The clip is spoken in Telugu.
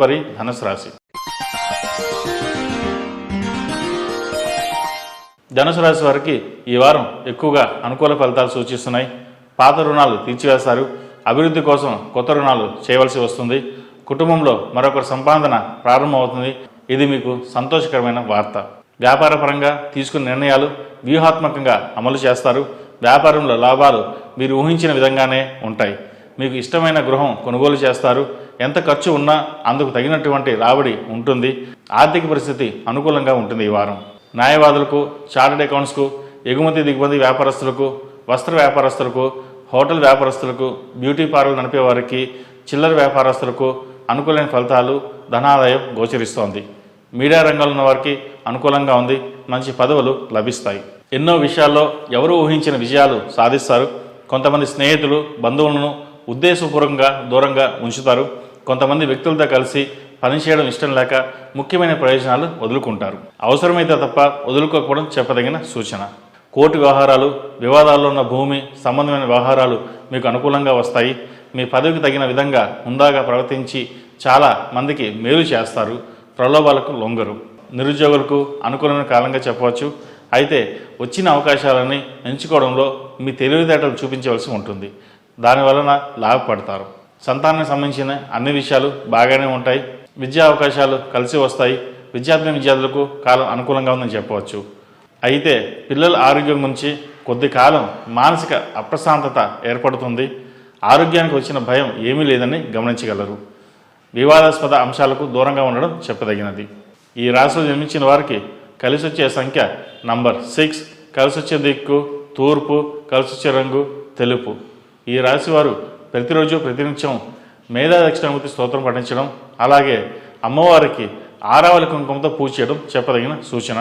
వరి ధనుసు రాశి. ధనుసు రాశి వారికి ఈ వారం ఎక్కువగా అనుకూల ఫలితాలు సూచిస్తున్నాయి. పాత రుణాలు తీర్చివేస్తారు. అభివృద్ధి కోసం కొత్త రుణాలు చేయవలసి వస్తుంది. కుటుంబంలో మరొకరి సంపాదన ప్రారంభమవుతుంది. ఇది మీకు సంతోషకరమైన వార్త. వ్యాపారపరంగా తీసుకున్న నిర్ణయాలు వ్యూహాత్మకంగా అమలు చేస్తారు. వ్యాపారంలో లాభాలు మీరు ఊహించిన విధంగానే ఉంటాయి. మీకు ఇష్టమైన గృహం కొనుగోలు చేస్తారు. ఎంత ఖర్చు ఉన్నా అందుకు తగినటువంటి రాబడి ఉంటుంది. ఆర్థిక పరిస్థితి అనుకూలంగా ఉంటుంది ఈ వారం. న్యాయవాదులకు, చార్టెడ్ అకౌంట్స్కు, ఎగుమతి దిగుమతి వ్యాపారస్తులకు, వస్త్ర వ్యాపారస్తులకు, హోటల్ వ్యాపారస్తులకు, బ్యూటీ పార్లర్ నడిపే వారికి, చిల్లర వ్యాపారస్తులకు అనుకూలమైన ఫలితాలు, ధనాదాయం గోచరిస్తోంది. మీడియా రంగంలో ఉన్న వారికి అనుకూలంగా ఉంది. మంచి పదవులు లభిస్తాయి. ఎన్నో విషయాల్లో ఎవరు ఊహించిన విజయాలు సాధిస్తారు. కొంతమంది స్నేహితులు, బంధువులను ఉద్దేశపూర్వకంగా దూరంగా ఉంచుతారు. కొంతమంది వ్యక్తులతో కలిసి పనిచేయడం ఇష్టం లేక ముఖ్యమైన ప్రయోజనాలు వదులుకుంటారు. అవసరమైతే తప్ప వదులుకోకపోవడం చెప్పదగిన సూచన. కోర్టు వ్యవహారాలు, వివాదాల్లో ఉన్న భూమి సంబంధమైన వ్యవహారాలు మీకు అనుకూలంగా వస్తాయి. మీ పదవికి తగిన విధంగా హుందాగా ప్రవర్తించి చాలా మందికి మేలు చేస్తారు. ప్రలోభాలకు లొంగరు. నిరుద్యోగులకు అనుకూలమైన కాలంగా చెప్పవచ్చు. అయితే వచ్చిన అవకాశాలని ఎంచుకోవడంలో మీ తెలివితేటలు చూపించవలసి ఉంటుంది. దానివలన లాభపడతారు. సంతానానికి సంబంధించిన అన్ని విషయాలు బాగానే ఉంటాయి. విద్యా అవకాశాలు కలిసి వస్తాయి. విద్యార్థులకు కాలం అనుకూలంగా ఉందని చెప్పవచ్చు. అయితే పిల్లల ఆరోగ్యం గురించి కొద్ది కాలం మానసిక అప్రశాంతత ఏర్పడుతుంది. ఆరోగ్యానికి వచ్చిన భయం ఏమీ లేదని గమనించగలరు. వివాదాస్పద అంశాలకు దూరంగా ఉండడం చెప్పదగినది. ఈ రాశిలో జన్మించిన వారికి కలిసి వచ్చే సంఖ్య నంబర్ 6, కలిసి వచ్చే దిక్కు తూర్పు, కలిసి వచ్చే రంగు తెలుపు. ఈ రాశి వారు ప్రతిరోజు ప్రతినిత్యం మేధా దక్షిణామూర్తి స్తోత్రం పఠించడం, అలాగే అమ్మవారికి ఆరావళి కుంకుమతో పూజ చేయడం చెప్పదగిన సూచన.